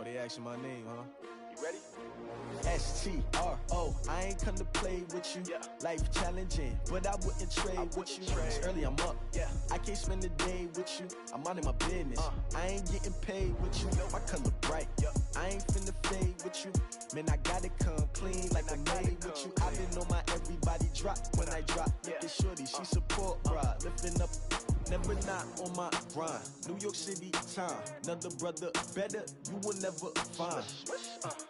Oh, they asking my name, huh? You ready? S-T-R-O, I ain't come to play with you. Life challenging, but I wouldn't trade with you. It's early, I'm up. I can't spend the day with you. I'm out of my business. I ain't getting paid with you. My color bright. I ain't finna fade with you. Man, I gotta come clean like I made with you. I've been on my everybody drop when I drop. Look at shorty, she support, bruh. Lifting up, never not on my grind. New York City time, another brother better, you will never find.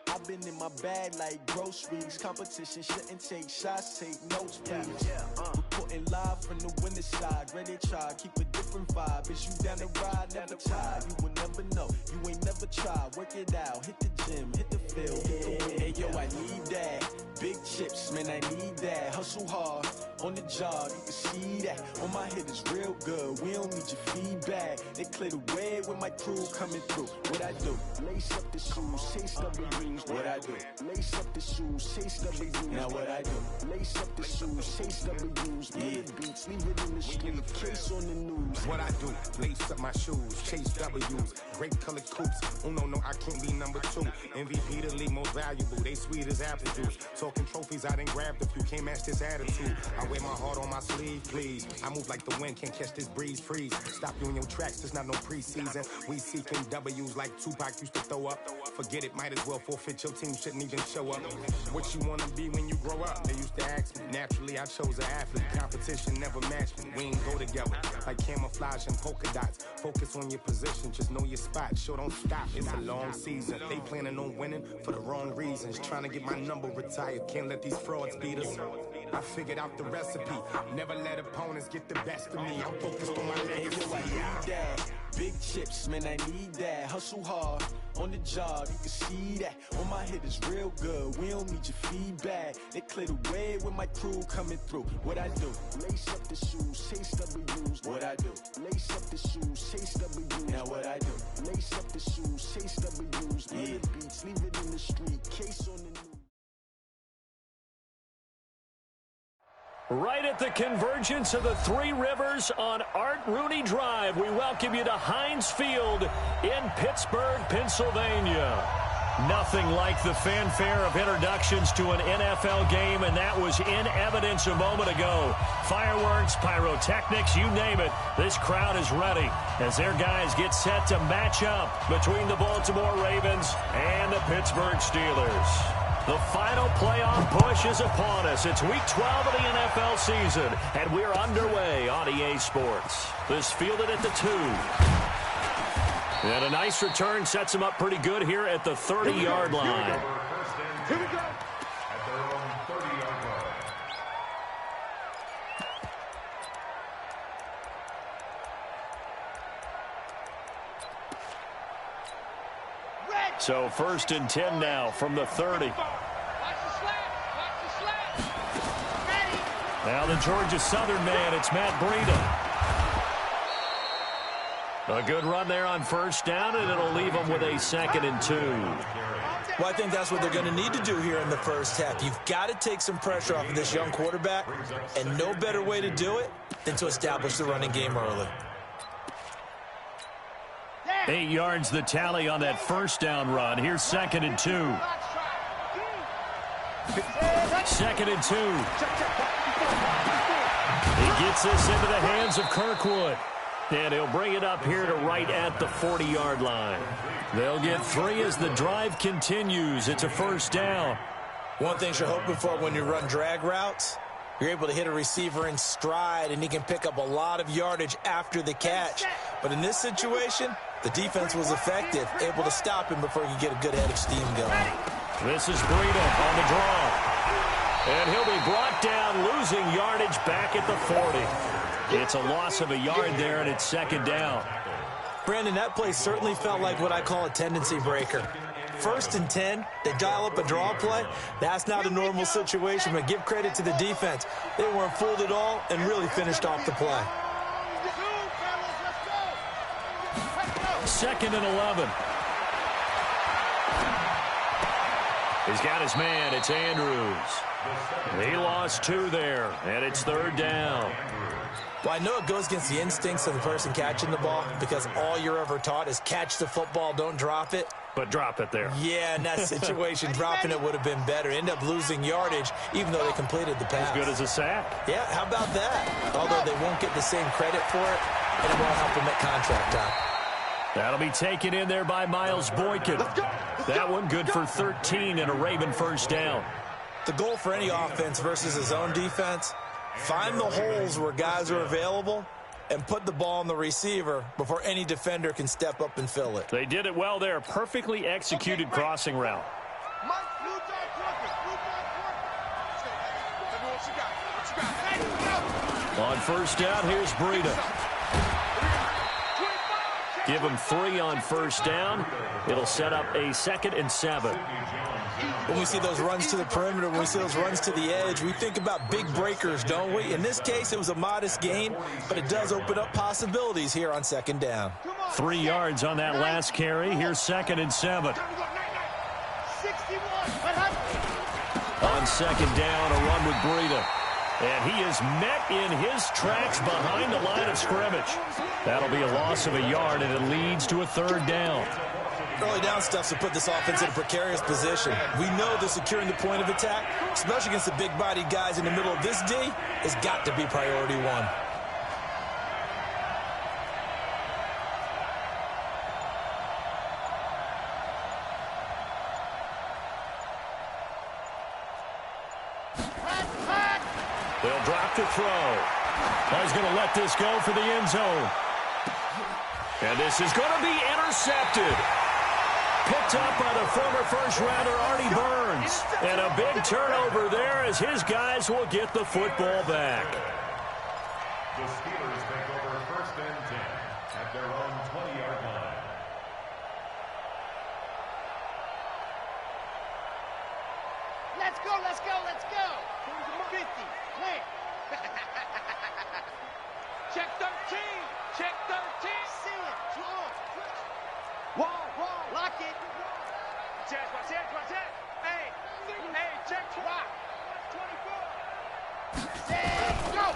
I've been in my bag like groceries. Competition shouldn't take shots, take notes, please. Reporting live from the winter side. Ready to try, keep a different vibe. Is you down the ride, never tired. You will never know, you ain't never tried. Work it out, hit the gym, hit the field, hit the wind. Hey yo, I need that. Big chips, man, I need that. Hustle hard, on the job, you can see that. On my head is real good, we don't need your feedback. They clear the way with my crew coming through. What I do? Lace up the shoes, chase W's. What I do? Lace up the shoes, chase W's. Now what I do? Lace up the shoes, chase W's. Big beats, leave it in the street, case on the news. What I do? Lace up my shoes, chase W's. Grape colored coops. Oh no, I can't be number 2. MVP the league most valuable. They sweet as apple juice. Talking trophies, I done grabbed a few. Can't match this attitude. I wear my heart on my sleeve, please. I move like the wind, can't catch this breeze, freeze. Stop you in your tracks, there's not no preseason. We seeking W's like Tupac used to throw up. Forget it, might as well forfeit. Your team shouldn't even show up. What you wanna be when you grow up? They used to ask me. Naturally, I chose an athlete. Competition never matched me. We ain't go together like camouflage and polka dots. Focus on your position, just know your spot. Sure, don't stop. It's a long season. They planning on winning for the wrong reasons. Trying to get my number retired. Can't let these frauds beat us. I figured out the recipe. Never let opponents get the best of me. I'm focused on my legacy. I need that. Big chips, man, I need that. Hustle hard, on the job, you can see that. On my head is real good, we don't need your feedback. They clear the way with my crew coming through. What I do? Lace up the shoes, chase W's. What I do? Lace up the shoes, chase W's. Now what I do? Lace up the shoes, chase W's. Big beats, leave it in the street, case on the news. Right at the convergence of the Three Rivers on Art Rooney Drive, we welcome you to Heinz Field in Pittsburgh, Pennsylvania. Nothing like the fanfare of introductions to an NFL game, and that was in evidence a moment ago. Fireworks, pyrotechnics, you name it, this crowd is ready as their guys get set to match up between the Baltimore Ravens and the Pittsburgh Steelers. The final playoff push is upon us. It's Week 12 of the NFL season, and we're underway on EA Sports. This fielded at the 2. And a nice return sets him up pretty good here at the 30-yard line. Here we go. At their own 30-yard line. So 1st and 10 now from the 30. Now the Georgia Southern man, it's Matt Breida. A good run there on 1st down, and it'll leave them with a 2nd and 2. Well, I think that's what they're going to need to do here in the first half. You've got to take some pressure off of this young quarterback, and no better way to do it than to establish the running game early. 8 yards the tally on that 1st down run. Here's 2nd and 2. 2nd and 2. He gets this into the hands of Kirkwood. And he'll bring it up here to right at the 40-yard line. They'll get 3 as the drive continues. It's a 1st down. One thing you're hoping for when you run drag routes, you're able to hit a receiver in stride, and he can pick up a lot of yardage after the catch. But in this situation, the defense was effective, able to stop him before he could get a good head of steam going. This is Breida on the draw. And he'll be brought down, losing yardage back at the 40. It's a loss of a yard there, and it's 2nd down. Brandon, that play certainly felt like what I call a tendency breaker. 1st and 10, they dial up a draw play. That's not a normal situation, but give credit to the defense. They weren't fooled at all and really finished off the play. 2nd and 11. He's got his man. It's Andrews. He lost 2 there, and it's 3rd down. Well, I know it goes against the instincts of the person catching the ball because all you're ever taught is catch the football, don't drop it. but drop it there. Yeah, in that situation, dropping it would have been better. End up losing yardage, even though they completed the pass. As good as a sack. Yeah, how about that? Although they won't get the same credit for it, and it won't help them at contract time. That'll be taken in there by Miles Boykin. That one good for 13 and a Raven first down. The goal for any offense versus his own defense, find the holes where guys are available and put the ball on the receiver before any defender can step up and fill it. They did it well there. Perfectly executed crossing route. On first down, here's Breida. Give him 3 on first down. It'll set up a 2nd and 7. When we see those runs to the perimeter, when we see those runs to the edge, we think about big breakers, don't we? In this case, it was a modest gain, but it does open up possibilities here on 2nd down. 3 yards on that last carry. Here's 2nd and 7. On 2nd down, a run with Breida. And he is met in his tracks behind the line of scrimmage. That'll be a loss of a yard, and it leads to a 3rd down. Early down stuff to put this offense in a precarious position. We know that securing the point of attack, especially against the big-bodied guys in the middle of this D, has got to be priority 1. They'll drop to throw. He's going to let this go for the end zone. And this is going to be intercepted. Picked up by the former first-rounder Artie Burns. And a big turnover there as his guys will get the football back. The Steelers take over 1st and 10 at their own 20-yard line. Let's go, let's go, let's go. 50, clear. Check 13, check 13. See it, wall, lock it. Check, hey, check, rock. 24. Set, go.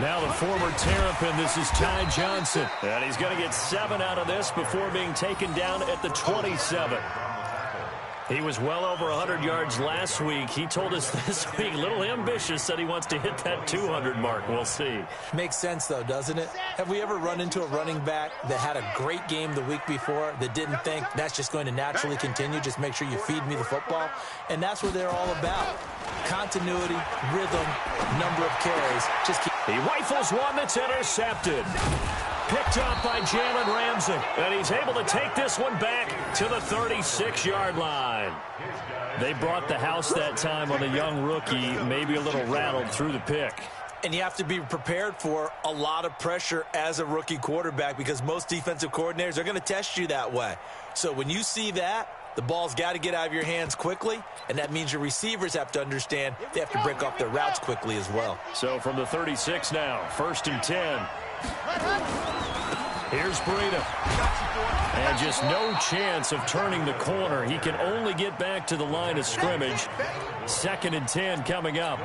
Now the former Terrapin, this is Ty Johnson. And he's going to get 7 out of this before being taken down at the 27. He was well over 100 yards last week. He told us this week, a little ambitious, said he wants to hit that 200 mark. We'll see. Makes sense, though, doesn't it? Have we ever run into a running back that had a great game the week before that didn't think that's just going to naturally continue? Just make sure you feed me the football. And that's what they're all about. Continuity, rhythm, number of carries. Just keep. He rifles one that's intercepted. Picked up by Jalen Ramsey. And he's able to take this one back to the 36-yard line. They brought the house that time on the young rookie, maybe a little rattled through the pick. And you have to be prepared for a lot of pressure as a rookie quarterback because most defensive coordinators are going to test you that way. So when you see that, the ball's got to get out of your hands quickly, and that means your receivers have to understand they have to break off their routes quickly as well. So from the 36 now, 1st and 10. Here's Breida. And just no chance of turning the corner. He can only get back to the line of scrimmage. 2nd and 10 coming up.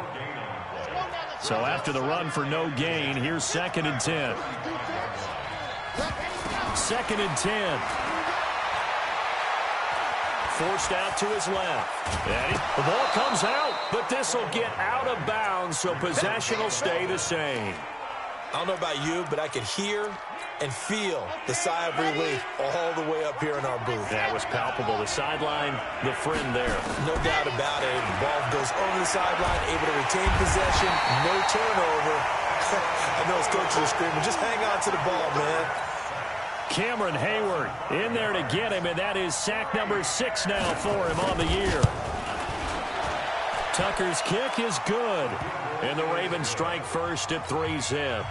So after the run for no gain, here's 2nd and 10. 2nd and 10. Forced out to his left. And the ball comes out, but this will get out of bounds, so possession will stay the same. I don't know about you, but I could hear and feel the sigh of relief all the way up here in our booth. That was palpable. The sideline, the friend there. No doubt about it. The ball goes over the sideline, able to retain possession, no turnover. I know his coaches are screaming, just hang on to the ball, man. Cameron Hayward in there to get him, and that is sack number 6 now for him on the year. Tucker's kick is good, and the Ravens strike first at 3-zip.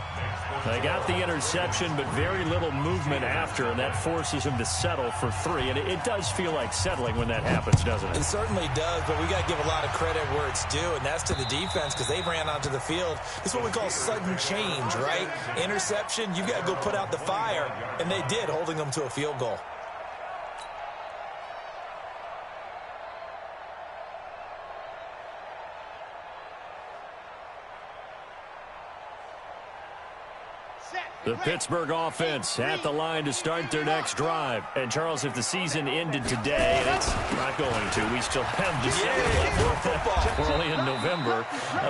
They got the interception, but very little movement after, and that forces him to settle for 3. And it does feel like settling when that happens, doesn't it? It certainly does, but we got to give a lot of credit where it's due, and that's to the defense because they ran onto the field. This is what we call sudden change, right? Interception, you got to go put out the fire, and they did, holding them to a field goal. Set. The Pittsburgh offense at the line to start their next drive. And, Charles, if the season ended today, and it's not going to, we still have December left. We're only in November.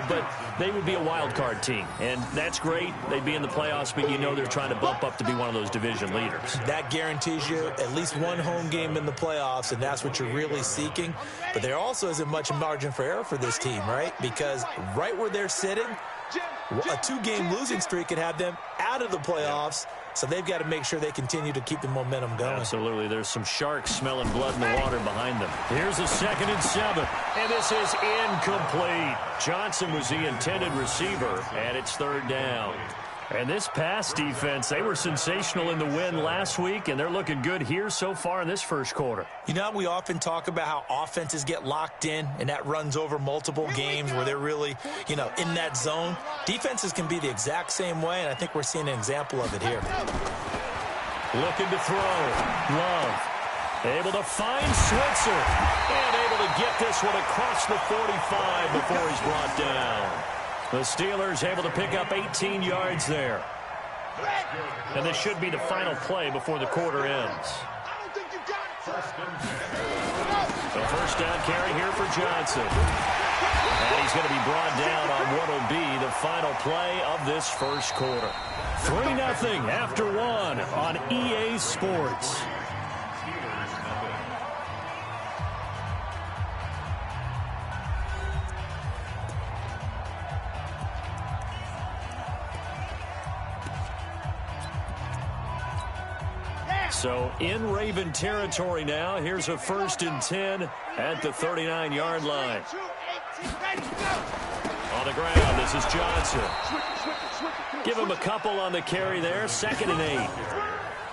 But they would be a wild card team. And that's great. They'd be in the playoffs, but you know they're trying to bump up to be one of those division leaders. That guarantees you at least one home game in the playoffs, and that's what you're really seeking. But there also isn't much margin for error for this team, right? Because right where they're sitting, a two-game losing streak could have them out of the playoffs, so they've got to make sure they continue to keep the momentum going. Absolutely. There's some sharks smelling blood in the water behind them. Here's a 2nd and 7, and this is incomplete. Johnson was the intended receiver, and it's 3rd down. And this pass defense, they were sensational in the win last week, and they're looking good here so far in this first quarter. You know, we often talk about how offenses get locked in, and that runs over multiple games where they're really, in that zone. Defenses can be the exact same way, and I think we're seeing an example of it here. Looking to throw. Love. Able to find Switzer. And able to get this one across the 45 before he's brought down. The Steelers able to pick up 18 yards there. And this should be the final play before the quarter ends. The first down carry here for Johnson. And he's going to be brought down on what will be the final play of this first quarter. 3-0 after 1 on EA Sports. So in Raven territory now. Here's a 1st and 10 at the 39-yard line. On the ground, this is Johnson. Give him a couple on the carry there. 2nd and 8.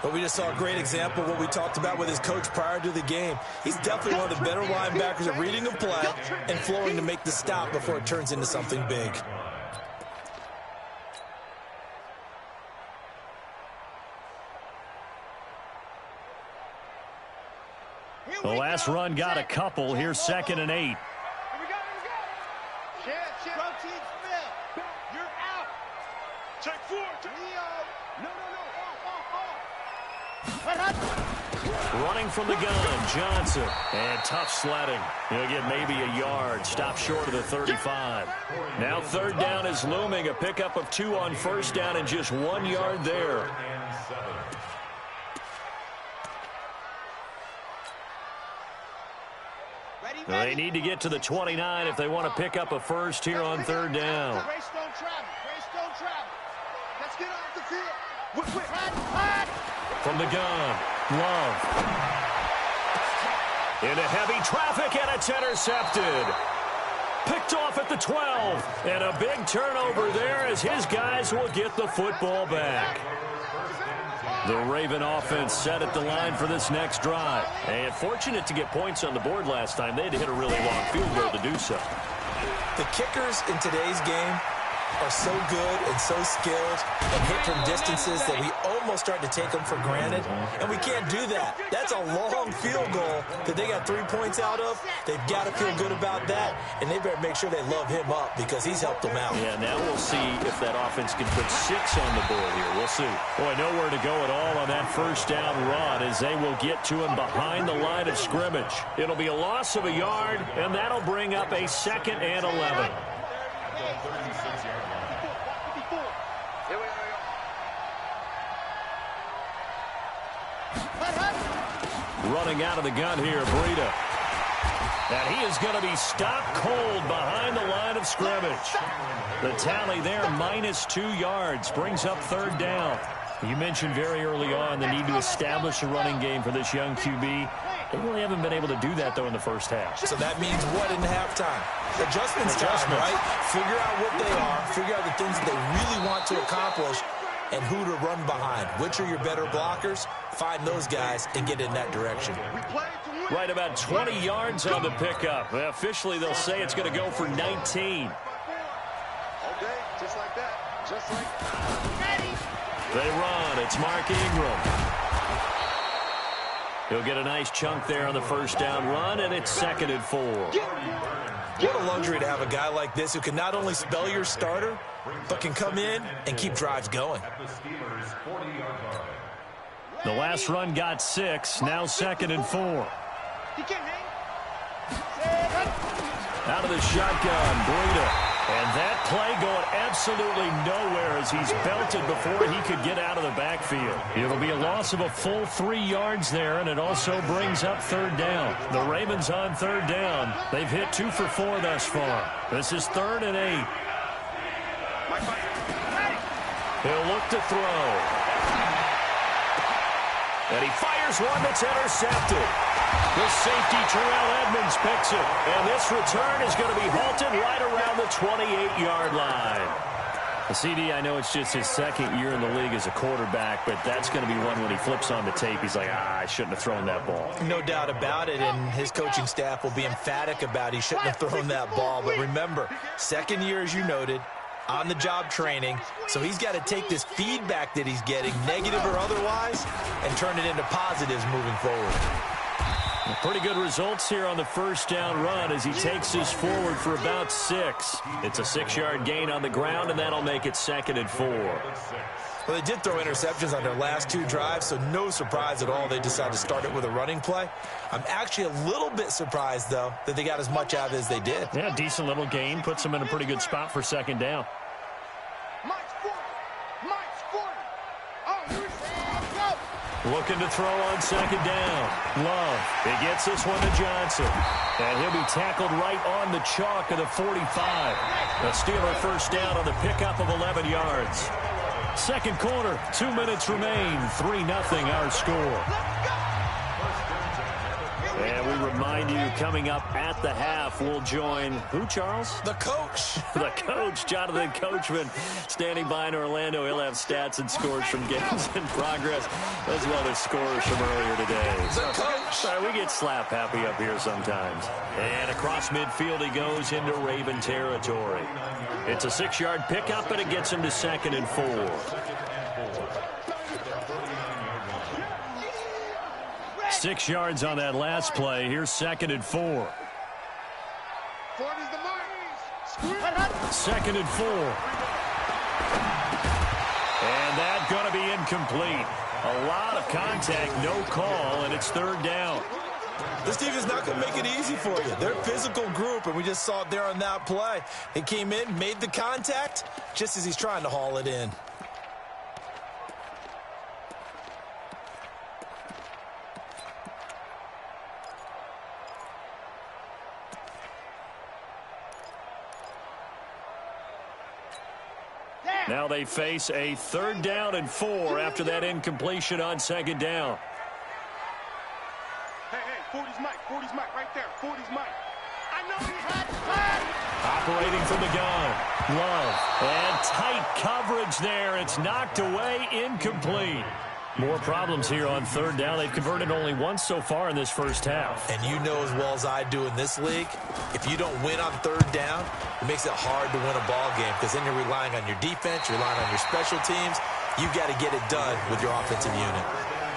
But we just saw a great example of what we talked about with his coach prior to the game. He's definitely one of the better linebackers at reading a play and flowing to make the stop before it turns into something big. The last run got a couple. Here's 2nd and 8. Here we go. Protein spill. You're out. Check 4. Leo. No. Running from the gun, Johnson. And tough sledding. He'll get maybe a yard. Stop short of the 35. Now 3rd down is looming. A pickup of 2 on 1st down and just 1 yard there. They need to get to the 29 if they want to pick up a first here on 3rd down. Race don't travel. Let's get off the field. From the gun, Love. Into heavy traffic, and it's intercepted. Picked off at the 12. And a big turnover there as his guys will get the football back. The Raven offense set at the line for this next drive. And fortunate to get points on the board last time. They had to hit a really long field goal to do so. The kickers in today's game are so good and so skilled and hit from distances that we almost start to take them for granted. And we can't do that. That's a long field goal that they got 3 points out of. They've got to feel good about that, and they better make sure they love him up because he's helped them out. Yeah, now we'll see if that offense can put 6 on the board here. We'll see. Boy, nowhere to go at all on that 1st down run as they will get to him behind the line of scrimmage. It'll be a loss of a yard, and that'll bring up a 2nd and 11. Running out of the gun here, Breida. And he is going to be stopped cold behind the line of scrimmage. The tally there, -2 yards, brings up 3rd down. You mentioned very early on the need to establish a running game for this young QB. They really haven't been able to do that, though, in the first half. So that means what in halftime? Adjustments time, right? Figure out what they are, figure out the things that they really want to accomplish, and who to run behind. Which are your better blockers? Find those guys and get in that direction. Right about 20 yards on the pickup. Officially, they'll say it's going to go for 19. All day, just like that. Just like that. They run. It's Mark Ingram. He'll get a nice chunk there on the 1st down run, and it's 2nd and 4. What a luxury to have a guy like this who can not only spell your starter, but can come in and keep drives going. The last run got 6, now 2nd and 4. Out of the shotgun, Breida. And that play going absolutely nowhere as he's belted before he could get out of the backfield. It'll be a loss of a full 3 yards there, and it also brings up 3rd down. The Ravens on 3rd down. They've hit 2 for 4 thus far. This is 3rd and 8. He'll look to throw. And he fires one that's intercepted. The safety, Terrell Edmonds, picks it. And this return is going to be halted right around the 28-yard line. The CD, I know it's just his 2nd year in the league as a quarterback, but that's going to be one when he flips on the tape. He's like, I shouldn't have thrown that ball. No doubt about it, and his coaching staff will be emphatic about he shouldn't have thrown that ball. But remember, 2nd year, as you noted, on-the-job training, so he's got to take this feedback that he's getting, negative or otherwise, and turn it into positives moving forward. Pretty good results here on the 1st down run as he takes this forward for about 6. It's a 6-yard gain on the ground, and that'll make it 2nd and 4. Well, they did throw interceptions on their last 2 drives, so no surprise at all they decided to start it with a running play. I'm actually a little bit surprised, though, that they got as much out of it as they did. Yeah, decent little gain. Puts them in a pretty good spot for 2nd down. Looking to throw on 2nd down. Love. He gets this one to Johnson. And he'll be tackled right on the chalk of the 45. The Steeler 1st down on the pickup of 11 yards. 2nd quarter, 2 minutes remain. 3-0 our score. And we remind you, coming up at the half, we'll join who, Charles? The coach. The coach, Jonathan Coachman, standing by in Orlando. He'll have stats and scores from games in progress, as well as scores from earlier today. The coach. Sorry, we get slap happy up here sometimes. And across midfield he goes into Raven territory. It's a 6-yard pickup, and it gets him to 2nd and 4. 6 yards on that last play. Here's 2nd and 4. 2nd and 4. And that's going to be incomplete. A lot of contact, no call, and it's 3rd down. This team is not going to make it easy for you. They're a physical group, and we just saw it there on that play. He came in, made the contact, just as he's trying to haul it in. Now they face a 3rd down and 4 after that incompletion on 2nd down. Hey, 40's Mike right there. 40's Mike. I know he had Operating from the gun. Love. And tight coverage there. It's knocked away, incomplete. More problems here on 3rd down. They've converted only once so far in this 1st half. And you know as well as I do in this league, if you don't win on 3rd down, it makes it hard to win a ball game because then you're relying on your defense, you're relying on your special teams. You've got to get it done with your offensive unit.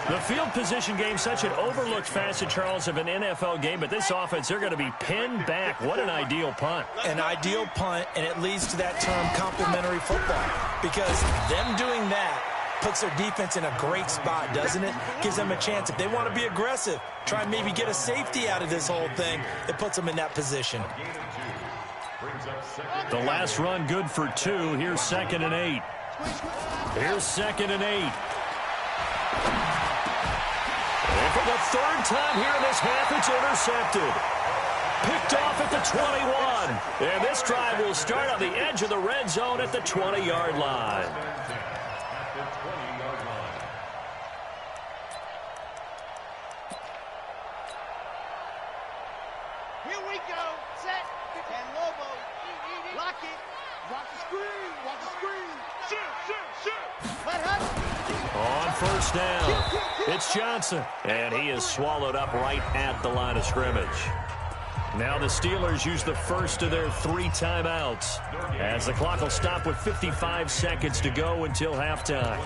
The field position game, such an overlooked facet, Charles, of an NFL game, but this offense, they're going to be pinned back. What an ideal punt. An ideal punt, and it leads to that term complementary football because them doing that puts their defense in a great spot, doesn't it? Gives them a chance. If they want to be aggressive, try and maybe get a safety out of this whole thing, it puts them in that position. The last run good for 2. Here's 2nd and 8. Here's 2nd and 8. And for the 3rd time here in this half, it's intercepted. Picked off at the 21. And this drive will start on the edge of the red zone at the 20-yard line. Here we go. Set. And Lobo. Lock it. Watch the screen. Watch the screen. Shoot. Let her. On 1st down, it's Johnson. And he is swallowed up right at the line of scrimmage. Now the Steelers use the first of their 3 timeouts as the clock will stop with 55 seconds to go until halftime.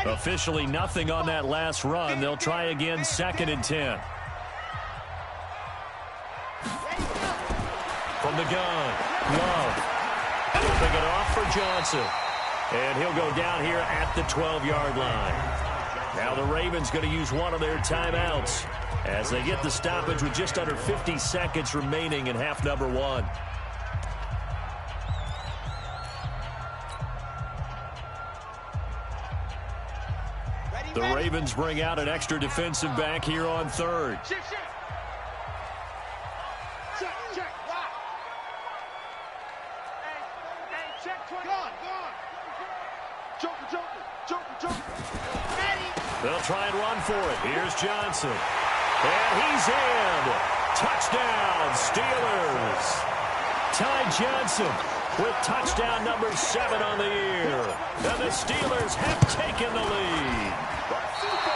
Officially nothing on that last run. They'll try again, 2nd and 10. From the gun, Love. He'll pick it off for Johnson. And he'll go down here at the 12-yard line. Now the Ravens going to use one of their timeouts as they get the stoppage with just under 50 seconds remaining in half number 1. The Ravens bring out an extra defensive back here on 3rd. Check. Hey, check 20. Gone. Joker. Ready. They'll try and run for it. Here's Johnson. And he's in. Touchdown, Steelers. Ty Johnson with touchdown number 7 on the year. And the Steelers have taken the lead.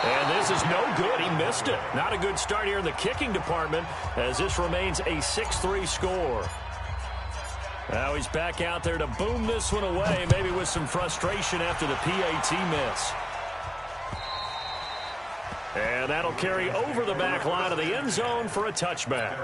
And this is no good. He missed it. Not a good start here in the kicking department as this remains a 6-3 score. Now he's back out there to boom this one away, maybe with some frustration after the PAT miss. And that'll carry over the back line of the end zone for a touchback.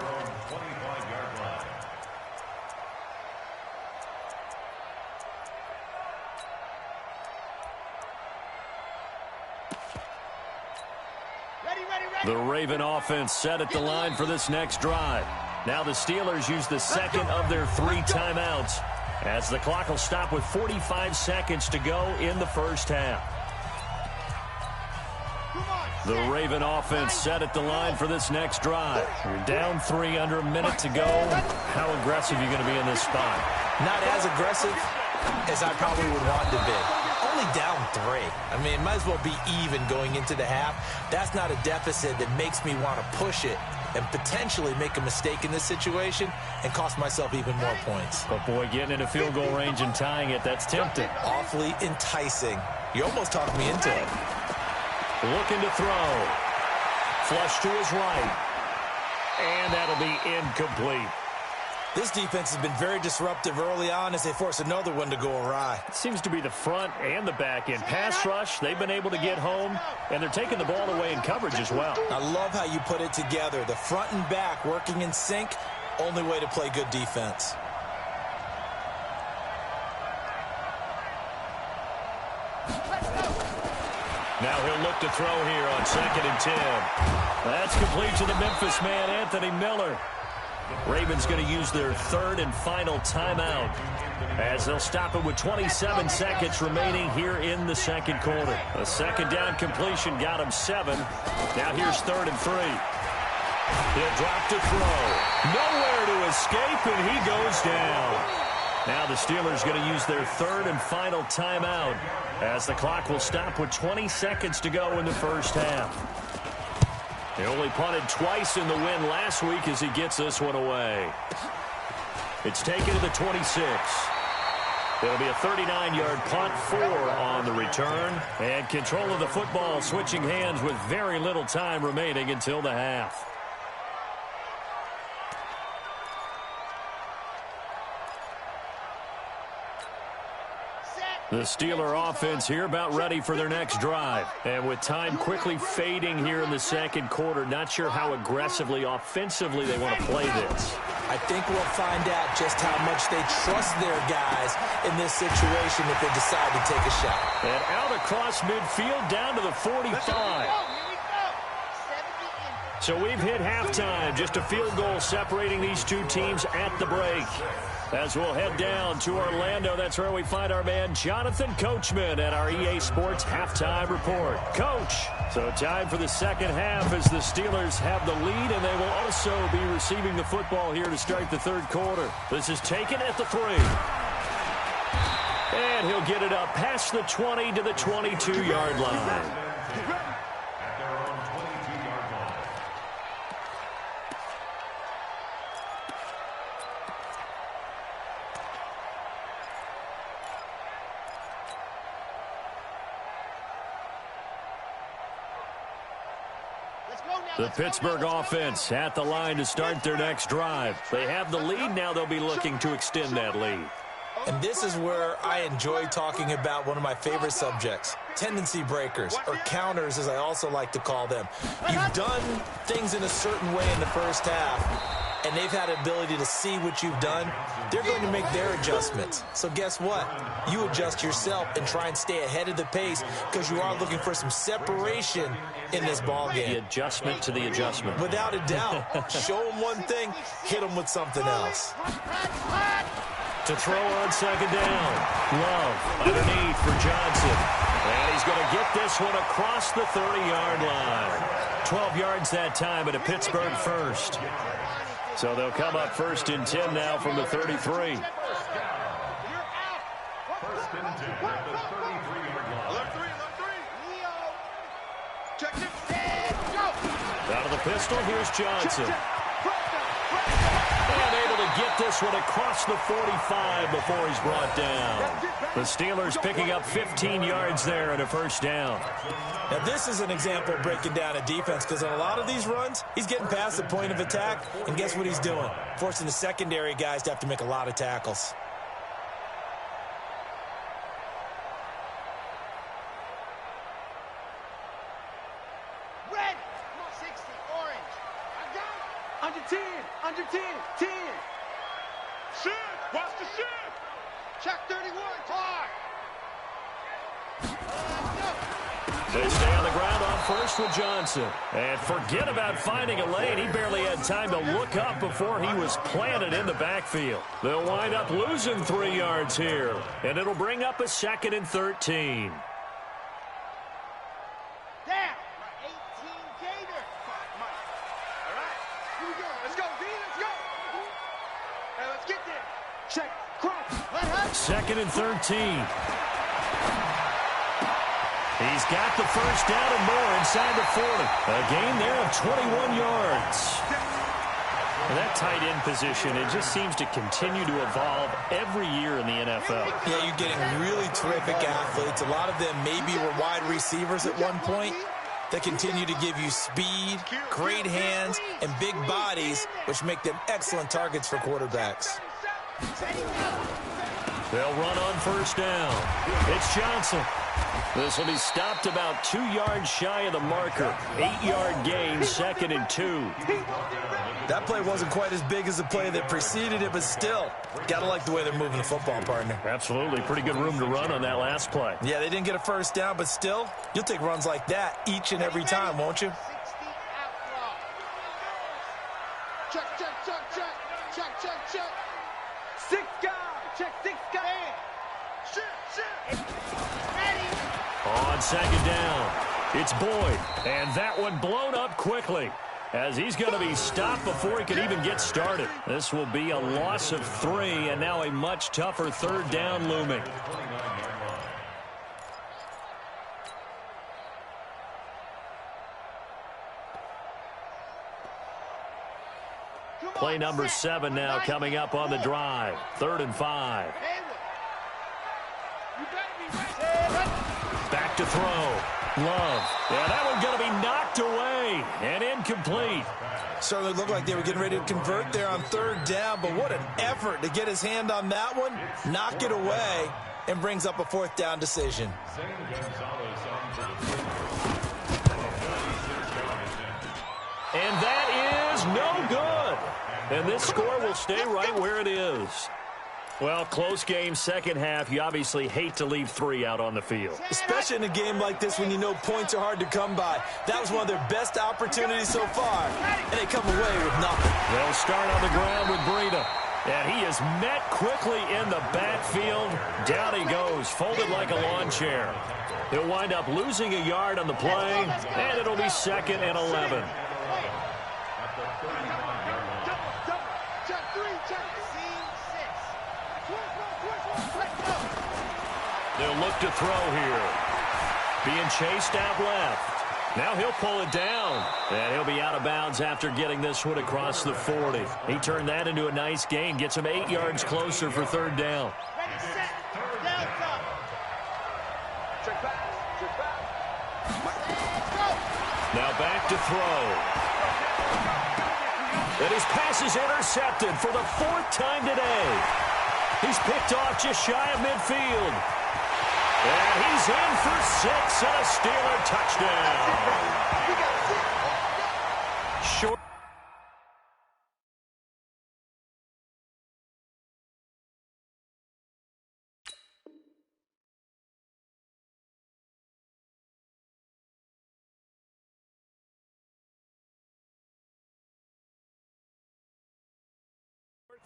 The Raven offense set at the line for this next drive. Now the Steelers use the 2nd of their 3 timeouts as the clock will stop with 45 seconds to go in the first half. The Raven offense set at the line for this next drive. You're down 3 under a minute to go. How aggressive are you going to be in this spot? Not as aggressive as I probably would want to be. Only down 3. I mean, it might as well be even going into the half. That's not a deficit that makes me want to push it and potentially make a mistake in this situation and cost myself even more points. But, boy, getting into field goal range and tying it, that's tempting. Awfully enticing. You almost talked me into it. Looking to throw. Flush to his right. And that'll be incomplete. This defense has been very disruptive early on as they force another one to go awry. It seems to be the front and the back end. Pass rush, they've been able to get home, and they're taking the ball away in coverage as well. I love how you put it together. The front and back working in sync, only way to play good defense. Now he'll look to throw here on 2nd and 10. That's complete to the Memphis man, Anthony Miller. Ravens going to use their 3rd and final timeout as they'll stop it with 27 seconds remaining here in the 2nd quarter. A 2nd down completion got him 7. Now here's 3rd and 3. He'll drop to throw. Nowhere to escape, and he goes down. Now the Steelers going to use their 3rd and final timeout as the clock will stop with 20 seconds to go in the first half. They only punted twice in the win last week as he gets this one away. It's taken to the 26. It'll be a 39-yard punt, 4 on the return. And control of the football switching hands with very little time remaining until the half. The Steeler offense here about ready for their next drive. And with time quickly fading here in the 2nd quarter, not sure how aggressively, offensively they want to play this. I think we'll find out just how much they trust their guys in this situation if they decide to take a shot. And out across midfield down to the 45. So we've hit halftime. Just a field goal separating these two teams at the break. As we'll head down to Orlando, that's where we find our man Jonathan Coachman at our EA Sports Halftime Report. Coach, so time for the 2nd half as the Steelers have the lead, and they will also be receiving the football here to start the 3rd quarter. This is taken at the 3. And he'll get it up past the 20 to the 22-yard line. The Pittsburgh offense at the line to start their next drive. They have the lead. Now they'll be looking to extend that lead. And this is where I enjoy talking about one of my favorite subjects, tendency breakers, or counters as I also like to call them. You've done things in a certain way in the first half, and they've had the ability to see what you've done. They're going to make their adjustments. So guess what? You adjust yourself and try and stay ahead of the pace because you are looking for some separation in this ball game. The adjustment to the adjustment. Without a doubt. Show them one thing, hit them with something else. To throw on second down. Love underneath for Johnson. And he's going to get this one across the 30-yard line. 12 yards that time at a Pittsburgh first. So they'll come up 1st and 10 now from the 33. First and 10 at the 33-yard line. Alert three. Check it. Go. Out of the pistol, here's Johnson. And able to get this one across the 45 before he's brought down. The Steelers picking up 15 yards there and a first down. Now, this is an example of breaking down a defense because on a lot of these runs, he's getting past the point of attack, and guess what he's doing? Forcing the secondary guys to have to make a lot of tackles. Red. 60. Orange. I got it. Under 10. Under 10. 10. Shift. Watch the shift. Check 31. Hard. They stay on the ground on first with Johnson. And forget about finding a lane. He barely had time to look up before he was planted in the backfield. They'll wind up losing 3 yards here. And it'll bring up a 2nd and 13. Down. 18 Gator. All right. Here we go. Let's go, D. Let's go. Hey, let's get there. Check. Cross. 2nd and 13. He's got the first down and more inside the 40. A gain there of 21 yards. And that tight end position, it just seems to continue to evolve every year in the NFL. Yeah, you're getting really terrific athletes. A lot of them maybe were wide receivers at one point. They continue to give you speed, great hands, and big bodies, which make them excellent targets for quarterbacks. They'll run on first down. It's Johnson. This will be stopped about 2 yards shy of the marker. 8-yard gain, 2nd and 2. That play wasn't quite as big as the play that preceded it, but still, got to like the way they're moving the football, partner. Absolutely. Pretty good room to run on that last play. Yeah, they didn't get a first down, but still, you'll take runs like that each and every time, won't you? 60 outlaw. Check. Six guy. Check 6 guy. Shit. Ready. On second down, it's Boyd. And that one blown up quickly as he's going to be stopped before he can even get started. This will be a loss of 3, and now a much tougher 3rd down looming. Play number 7 now coming up on the drive. 3rd and 5. Back to throw. Love. Yeah, that one's going to be knocked away and incomplete. Certainly looked like they were getting ready to convert there on 3rd down, but what an effort to get his hand on that one, knock it away, and brings up a 4th down decision. And that is no good. And this score will stay right where it is. Well, close game, second half. You obviously hate to leave 3 out on the field. Especially in a game like this when you know points are hard to come by. That was one of their best opportunities so far, and they come away with nothing. They'll start on the ground with Breida. And he is met quickly in the backfield. Down he goes, folded like a lawn chair. He'll wind up losing a yard on the play, and it'll be 2nd and 11. They'll look to throw here. Being chased out left. Now he'll pull it down. And he'll be out of bounds after getting this one across the 40. He turned that into a nice gain. Gets him 8 yards closer for 3rd down. Ready, set. Down, top. Check back. Now back to throw. And his pass is intercepted for the 4th time today. He's picked off just shy of midfield. And he's in for 6 and a Steeler touchdown. Short.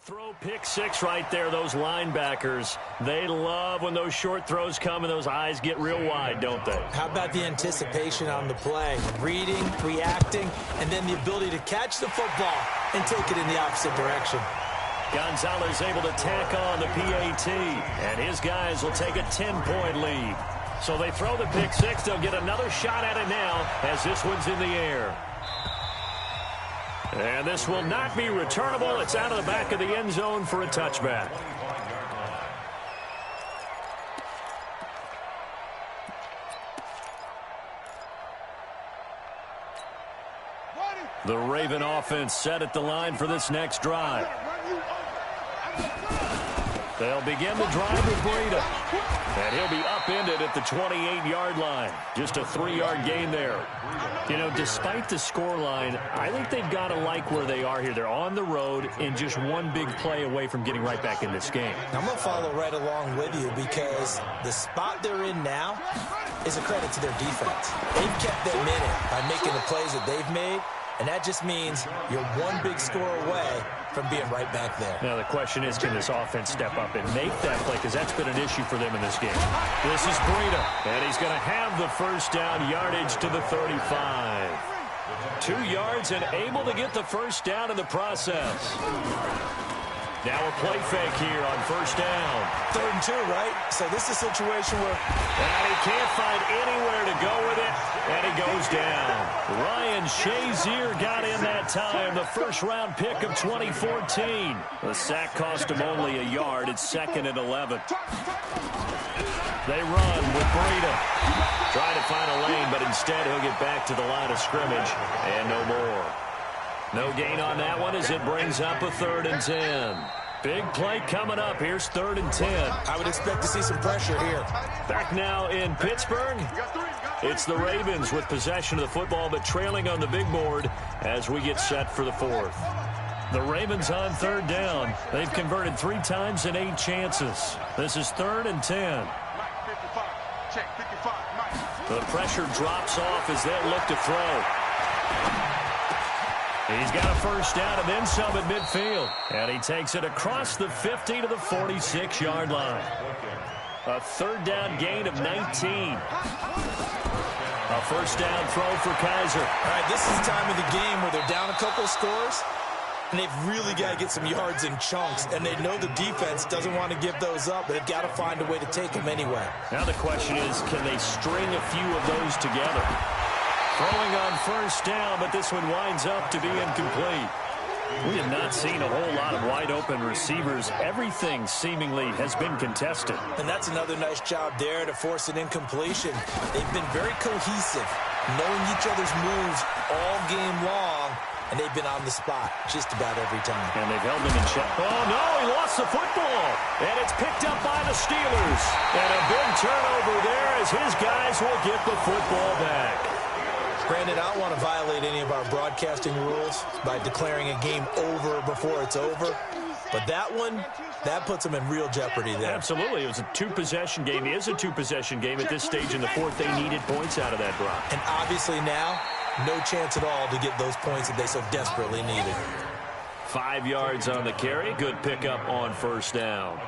Throw pick 6 right there. Those linebackers, they love when those short throws come and those eyes get real wide, don't they? How about the anticipation on the play? Reading, reacting, and then the ability to catch the football and take it in the opposite direction. Gonzalez able to tack on the PAT, and his guys will take a 10-point lead. So they throw the pick 6. They'll get another shot at it now as this one's in the air. And this will not be returnable. It's out of the back of the end zone for a touchback. The Raven offense set at the line for this next drive. They'll begin the drive with Breida. And he'll be upended at the 28-yard line. Just a 3-yard gain there. You know, despite the scoreline, I think they've got to like where they are here. They're on the road and just one big play away from getting right back in this game. I'm going to follow right along with you because the spot they're in now is a credit to their defense. They've kept them in it by making the plays that they've made, and that just means you're one big score away from being right back there. Now, the question is, can this offense step up and make that play? Because that's been an issue for them in this game. This is Breida, and he's going to have the first down, yardage to the 35. 2 yards and able to get the first down in the process. Now a play fake here on first down. 3rd and 2, right? So this is a situation where... And he can't find anywhere to go with it, and he goes down. Ryan Shazier got in that time, the first-round pick of 2014. The sack cost him only a yard. It's 2nd and 11. They run with Breida. Trying to find a lane, but instead he'll get back to the line of scrimmage, and no more. No gain on that one as it brings up a 3rd and 10. Big play coming up. Here's 3rd and 10. I would expect to see some pressure here. Back now in Pittsburgh. It's the Ravens with possession of the football, but trailing on the big board as we get set for the 4th. The Ravens on 3rd down. They've converted 3 times in 8 chances. This is 3rd and 10. The pressure drops off as they look to throw. He's got a first down and then some at midfield. And he takes it across the 50 to the 46-yard line. A 3rd down gain of 19. A first down throw for Kaiser. All right, this is the time of the game where they're down a couple of scores, and they've really got to get some yards in chunks. And they know the defense doesn't want to give those up, but they've got to find a way to take them anyway. Now the question is, can they string a few of those together? Throwing on first down, but this one winds up to be incomplete. We have not seen a whole lot of wide-open receivers. Everything seemingly has been contested. And that's another nice job there to force an incompletion. They've been very cohesive, knowing each other's moves all game long, and they've been on the spot just about every time. And they've held them in check. Oh, no, he lost the football. And it's picked up by the Steelers. And a big turnover there as his guys will get the football back. Brandon, I don't want to violate any of our broadcasting rules by declaring a game over before it's over. But that one, that puts them in real jeopardy there. Absolutely. It was a 2-possession game. It is a 2-possession game at this stage in the 4th. They needed points out of that drive. And obviously now, no chance at all to get those points that they so desperately needed. 5 yards on the carry. Good pickup on first down.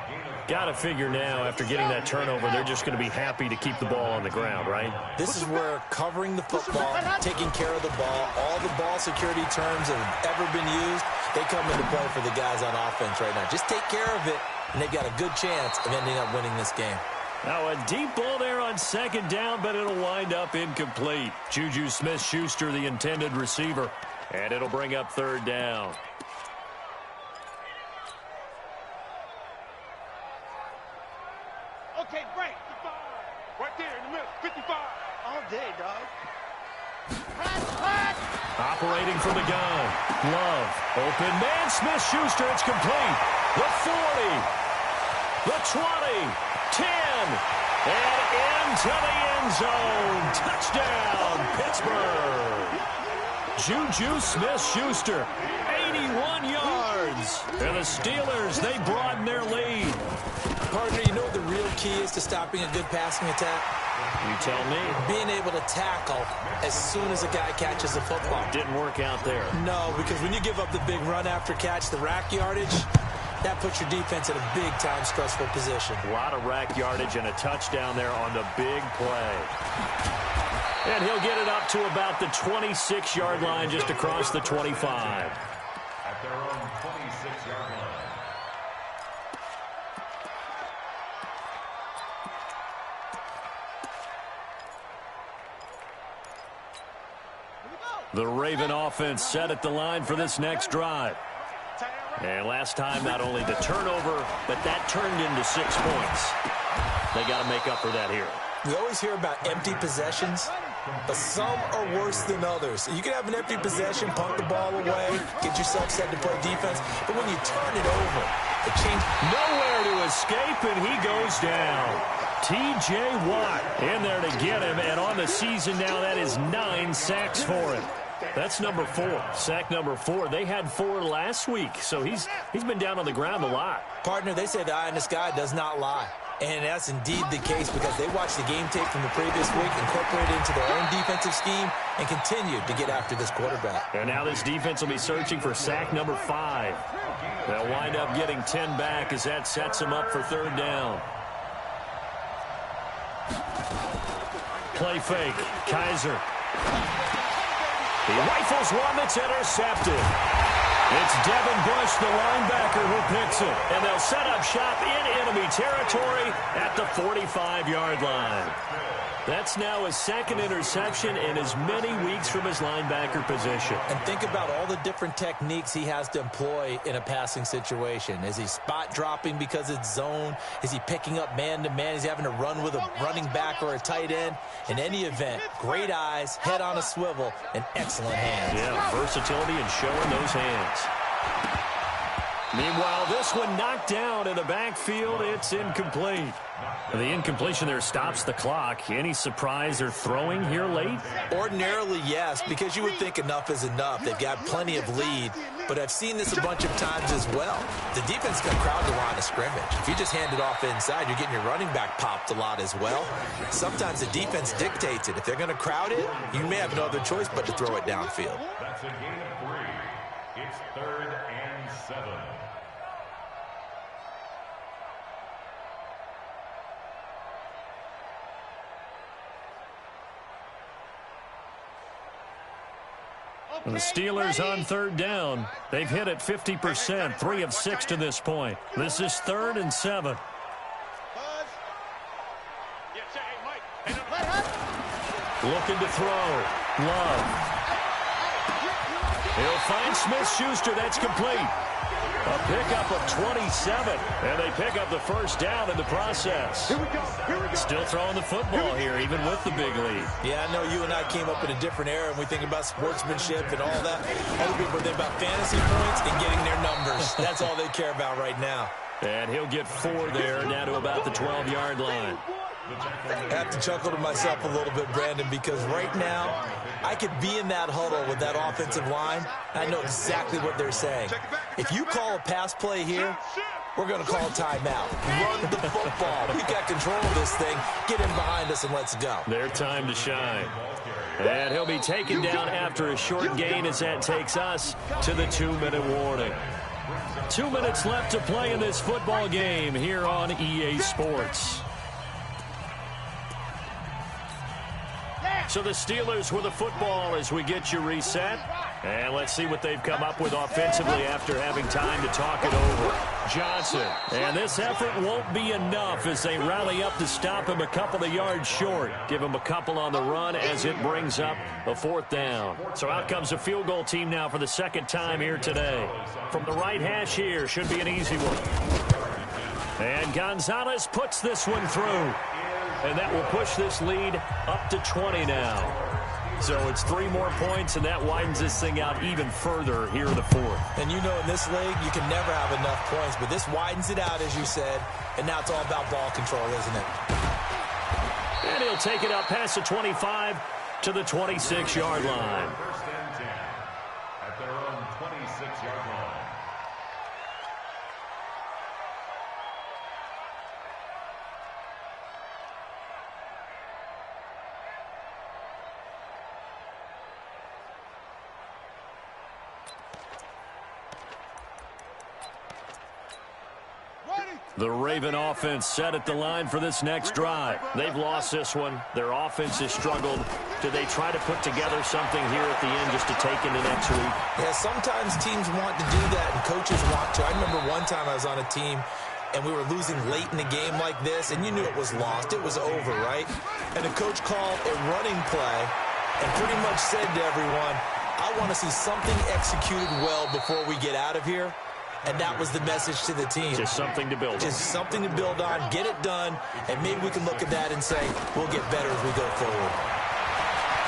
Got to figure now, after getting that turnover, they're just going to be happy to keep the ball on the ground, right? This is where covering the football, taking care of the ball, all the ball security terms that have ever been used, they come into play for the guys on offense right now. Just take care of it, and they've got a good chance of ending up winning this game. Now a deep ball there on 2nd down, but it'll wind up incomplete. Juju Smith-Schuster, the intended receiver, and it'll bring up 3rd down. Okay, break. Right there in the middle. 55. All day, dog. Pass. Operating from the gun. Love. Open man. Smith-Schuster. It's complete. The 40. The 20, 10, and into the end zone. Touchdown, Pittsburgh. Juju Smith-Schuster, 81 yards. And the Steelers, they broaden their lead. Partner, you know what the real key is to stopping a good passing attack? You tell me. Being able to tackle as soon as a guy catches a football. Didn't work out there. No, because when you give up the big run after catch, the rack yardage, that puts your defense in a big-time stressful position. A lot of rack yardage and a touchdown there on the big play. And he'll get it up to about the 26-yard line just across the 25. At their own 26-yard line. The Raven offense set at the line for this next drive. And last time, not only the turnover, but that turned into 6 points. They got to make up for that here. We always hear about empty possessions, but some are worse than others. You can have an empty possession, punt the ball away, get yourself set to play defense, but when you turn it over, it changes. Nowhere to escape, and he goes down. T.J. Watt in there to get him, and on the season now, that is 9 sacks for him. That's number 4. Sack number 4. They had 4 last week, so he's been down on the ground a lot. Partner, they say the eye in the sky does not lie. And that's indeed the case because they watched the game tape from the previous week, incorporated it into their own defensive scheme, and continued to get after this quarterback. And now this defense will be searching for sack number 5. They'll wind up getting 10 back as that sets them up for 3rd down. Play fake. Kaiser. He rifles one that's intercepted. It's Devin Bush, the linebacker, who picks it. And they'll set up shop in enemy territory at the 45-yard line. That's now his 2nd interception in as many weeks from his linebacker position. And think about all the different techniques he has to employ in a passing situation. Is he spot dropping because it's zone? Is he picking up man-to-man? Is he having to run with a running back or a tight end? In any event, great eyes, head on a swivel, and excellent hands. Yeah, versatility and showing those hands. Meanwhile, this one knocked down in the backfield. It's incomplete. The incompletion there stops the clock. Any surprise they're throwing here late? Ordinarily, yes, because you would think enough is enough. They've got plenty of lead, but I've seen this a bunch of times as well. The defense can crowd the line of scrimmage. If you just hand it off inside, you're getting your running back popped a lot as well. Sometimes the defense dictates it. If they're going to crowd it, you may have no other choice but to throw it downfield. That's a gain of 3. It's 3rd and 7. And the Steelers on 3rd down. They've hit it 50%, 3 of 6 to this point. This is 3rd and 7. Looking to throw. Love. He'll find Smith-Schuster. That's complete. A pickup of 27, and they pick up the 1st down in the process. Still throwing the football here, even with the big lead. Yeah, I know you and I came up in a different era, and we think about sportsmanship and all that. Other people think about fantasy points and getting their numbers. That's all they care about right now. And he'll get 4 there, down to about the 12-yard line. I have to chuckle to myself a little bit, Brandon, because right now I could be in that huddle with that offensive line. I know exactly what they're saying. If you call a pass play here, we're going to call a timeout. Run the football. We've got control of this thing. Get in behind us and let's go. Their time to shine. And he'll be taken down after a short gain as that takes us to the 2-minute warning. 2 minutes left to play in this football game here on EA Sports. So the Steelers with the football as we get you reset. And let's see what they've come up with offensively after having time to talk it over. Johnson. And this effort won't be enough as they rally up to stop him a couple of yards short. Give him a couple on the run as it brings up a 4th down. So out comes a field goal team now for the 2nd time here today. From the right hash here, should be an easy one. And Gonzalez puts this one through. And that will push this lead up to 20 now. So it's 3 more points, and that widens this thing out even further here in the fourth. And you know in this league, you can never have enough points, but this widens it out, as you said, and now it's all about ball control, isn't it? And he'll take it up past the 25 to the 26-yard line. First and 10 at their own 26-yard line. The Raven offense set at the line for this next drive. They've lost this one. Their offense has struggled. Do they try to put together something here at the end just to take into next week? Yeah, sometimes teams want to do that, and coaches want to. I remember one time I was on a team, and we were losing late in a game like this, and you knew it was lost. It was over, right? And the coach called a running play and pretty much said to everyone, I want to see something executed well before we get out of here. And that was the message to the team. Just something to build on. Just something to build on, get it done, and maybe we can look at that and say, we'll get better as we go forward.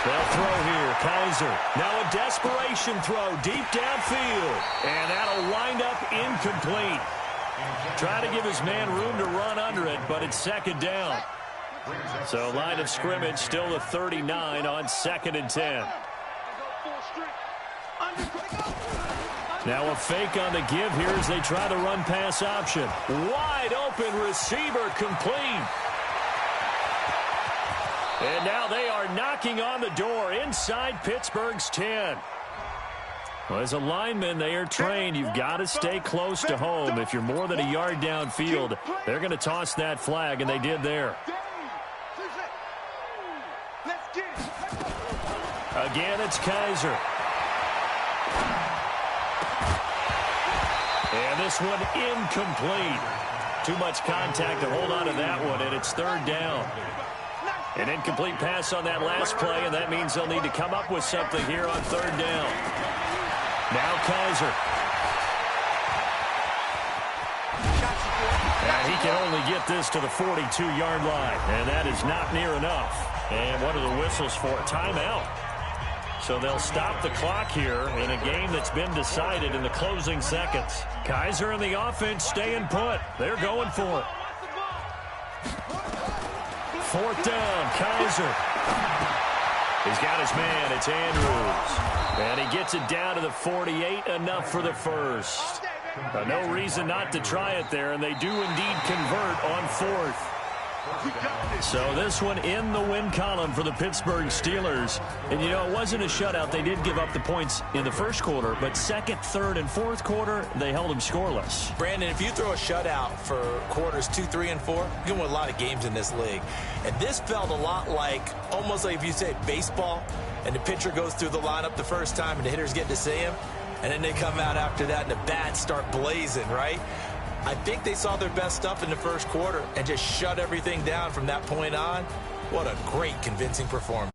They'll throw here. Kaiser. Now a desperation throw deep downfield. And that'll wind up incomplete. Try to give his man room to run under it, but it's second down. So line of scrimmage still the 39 on 2nd and 10. Now a fake on the give here as they try the run-pass option. Wide open receiver complete. And now they are knocking on the door inside Pittsburgh's 10. Well, as a lineman, they are trained. You've got to stay close to home. If you're more than a yard downfield, they're going to toss that flag, and they did there. Again, it's Kaiser. And this one incomplete. Too much contact to hold on to that one, and it's 3rd down. An incomplete pass on that last play, and that means they'll need to come up with something here on 3rd down. Now Kaiser. And he can only get this to the 42-yard line, and that is not near enough. And what are the whistles for? Timeout. So they'll stop the clock here in a game that's been decided in the closing seconds. Kaiser and the offense staying put. They're going for it. 4th down, Kaiser. He's got his man. It's Andrews. And he gets it down to the 48, enough for the first. No reason not to try it there, and they do indeed convert on 4th. So this one in the win column for the Pittsburgh Steelers. And, you know, it wasn't a shutout. They did give up the points in the first quarter, but 2nd, 3rd, and 4th quarter, they held them scoreless. Brandon, if you throw a shutout for quarters 2, 3, and 4, you can win a lot of games in this league. And this felt a lot like, almost like if you say baseball, and the pitcher goes through the lineup the first time, and the hitters get to see him, and then they come out after that, and the bats start blazing, right? I think they saw their best stuff in the first quarter and just shut everything down from that point on. What a great, convincing performance.